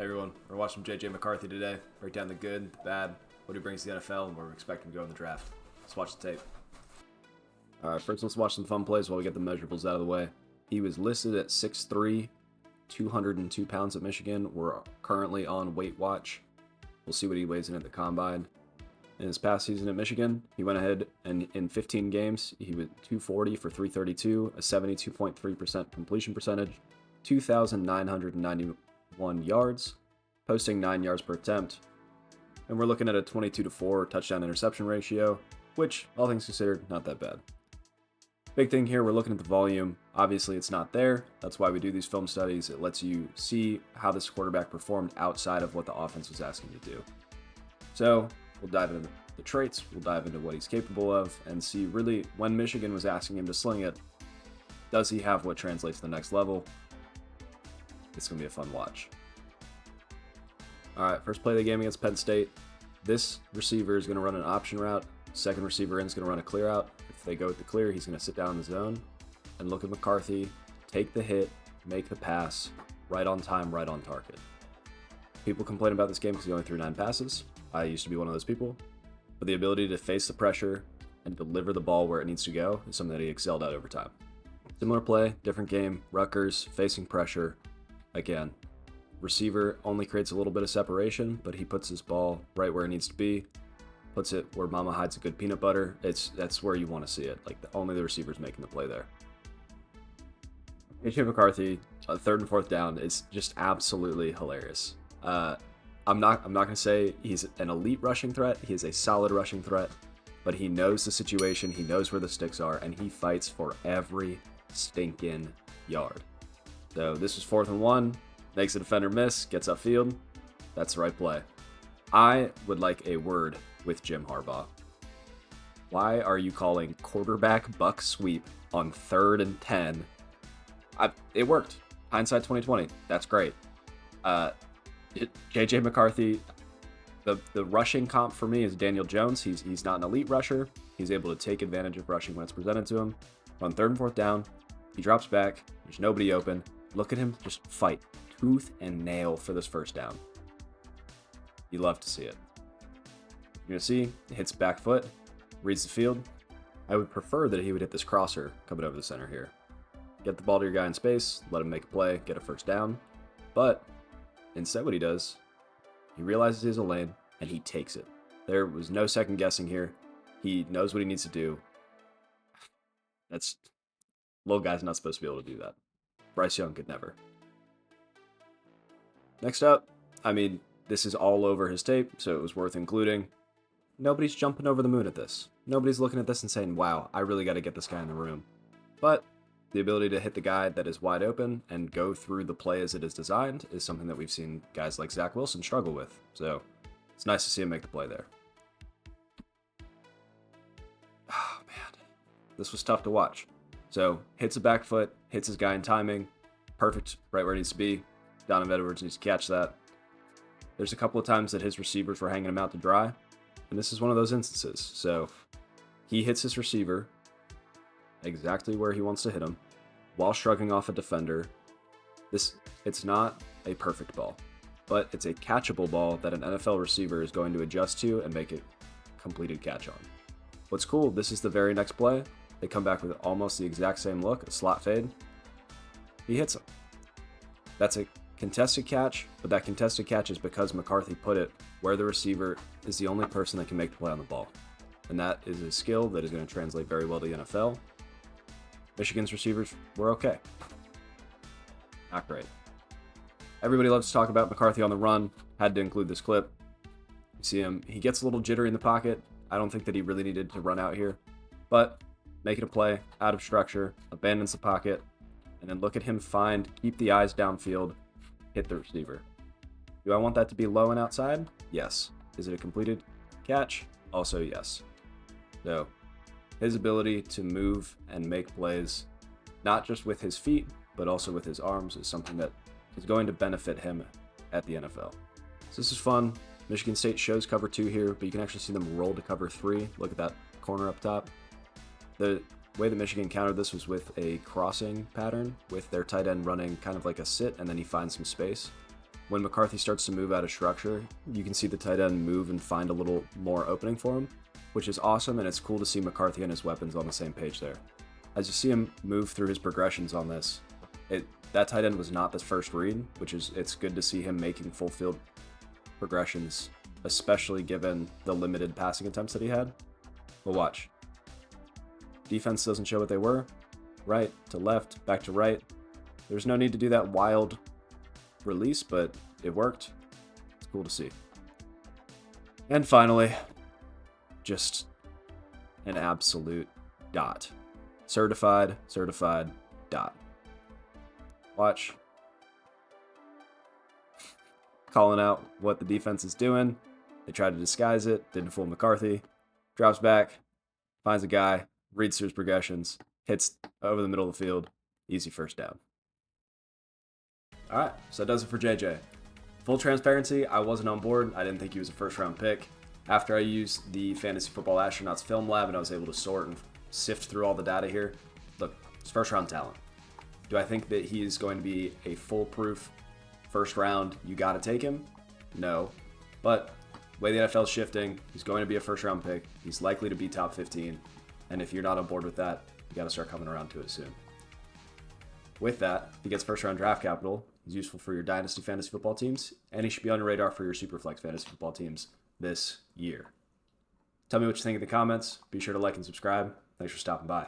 Hey everyone, we're watching JJ McCarthy today. Break down the good, the bad, what he brings to the NFL, and where we're expecting to go in the draft. Let's watch the tape. Alright, first let's watch some fun plays while we get the measurables out of the way. He was listed at 6'3", 202 pounds at Michigan. We're currently on Weight Watch. We'll see what he weighs in at the combine. In his past season at Michigan, he went ahead and in 15 games, he was 240 for 332, a 72.3% completion percentage, 2,991 yards, posting 9 yards per attempt. And we're looking at a 22-4 touchdown interception ratio, which, all things considered, not that bad. Big thing here, we're looking at the volume. Obviously, it's not there. That's why we do these film studies. It lets you see how this quarterback performed outside of what the offense was asking you to do. So we'll dive into the traits, we'll dive into what he's capable of, and see really when Michigan was asking him to sling it, does he have what translates to the next level? It's going to be a fun watch. All right, first play of the game against Penn State. This receiver is going to run an option route. Second receiver in is going to run a clear out. If they go with the clear, he's going to sit down in the zone and look at McCarthy, take the hit, make the pass, right on time, right on target. People complain about this game because he only threw 9 passes. I used to be one of those people. But the ability to face the pressure and deliver the ball where it needs to go is something that he excelled at over time. Similar play, different game, Rutgers, facing pressure. Again, receiver only creates a little bit of separation, but he puts his ball right where it needs to be, puts it where mama hides a good peanut butter. That's where you want to see it. Like only the receiver's making the play there. JJ McCarthy, third and fourth down, is just absolutely hilarious. I'm not going to say he's an elite rushing threat. He is a solid rushing threat, but he knows the situation. He knows where the sticks are, and he fights for every stinking yard. So this is 4th and 1, makes a defender miss, gets upfield. That's the right play. I would like a word with Jim Harbaugh. Why are you calling quarterback buck sweep on 3rd and 10? It worked. Hindsight 2020. That's great. JJ McCarthy, the rushing comp for me is Daniel Jones. He's not an elite rusher. He's able to take advantage of rushing when it's presented to him. On 3rd and 4th down, he drops back. There's nobody open. Look at him just fight tooth and nail for this first down. You love to see it. You're going to see, he hits back foot, reads the field. I would prefer that he would hit this crosser coming over the center here. Get the ball to your guy in space, let him make a play, get a first down. But instead what he does, he realizes he has a lane, and he takes it. There was no second guessing here. He knows what he needs to do. Little guy's not supposed to be able to do that. Bryce Young could never. Next up, this is all over his tape, so it was worth including. Nobody's jumping over the moon at this. Nobody's looking at this and saying, wow, I really got to get this guy in the room. But the ability to hit the guy that is wide open and go through the play as it is designed is something that we've seen guys like Zach Wilson struggle with. So it's nice to see him make the play there. Oh, man. This was tough to watch. So hits a back foot, hits his guy in timing. Perfect, right where it needs to be. Donovan Edwards needs to catch that. There's a couple of times that his receivers were hanging him out to dry, and this is one of those instances. So he hits his receiver exactly where he wants to hit him while shrugging off a defender. It's not a perfect ball, but it's a catchable ball that an NFL receiver is going to adjust to and make a completed catch on. What's cool, this is the very next play. They come back with almost the exact same look, a slot fade. He hits him. That's a contested catch, but that contested catch is because McCarthy put it where the receiver is the only person that can make the play on the ball. And that is a skill that is going to translate very well to the NFL. Michigan's receivers were okay. Not great. Everybody loves to talk about McCarthy on the run. Had to include this clip. You see him, he gets a little jittery in the pocket. I don't think that he really needed to run out here. But making a play, out of structure, abandons the pocket, and then look at him keep the eyes downfield, hit the receiver. Do I want that to be low and outside? Yes. Is it a completed catch? Also yes. So his ability to move and make plays, not just with his feet, but also with his arms, is something that is going to benefit him at the NFL. So this is fun. Michigan State shows cover 2 here, but you can actually see them roll to cover 3. Look at that corner up top. The way that Michigan countered this was with a crossing pattern, with their tight end running kind of like a sit, and then he finds some space. when McCarthy starts to move out of structure, you can see the tight end move and find a little more opening for him, which is awesome, and it's cool to see McCarthy and his weapons on the same page there. As you see him move through his progressions on this, that tight end was not the first read, it's good to see him making full field progressions, especially given the limited passing attempts that he had. But watch. Defense doesn't show what they were. Right to left, back to right. There's no need to do that wild release, but it worked. It's cool to see. And finally, just an absolute dot. Certified, dot. Watch. Calling out what the defense is doing. They try to disguise it. Didn't fool McCarthy. Drops back. Finds a guy. Reads through his progressions. Hits over the middle of the field. Easy first down. Alright, so that does it for JJ. Full transparency, I wasn't on board. I didn't think he was a first round pick. After I used the Fantasy Football Astronauts Film Lab and I was able to sort and sift through all the data here, look, it's first round talent. Do I think that he is going to be a foolproof first round, you got to take him? No. But the way the NFL is shifting, he's going to be a first round pick. He's likely to be top 15. And if you're not on board with that, you got to start coming around to it soon. With that, he gets first round draft capital. He's useful for your Dynasty fantasy football teams, and he should be on your radar for your Superflex fantasy football teams this year. Tell me what you think in the comments. Be sure to like and subscribe. Thanks for stopping by.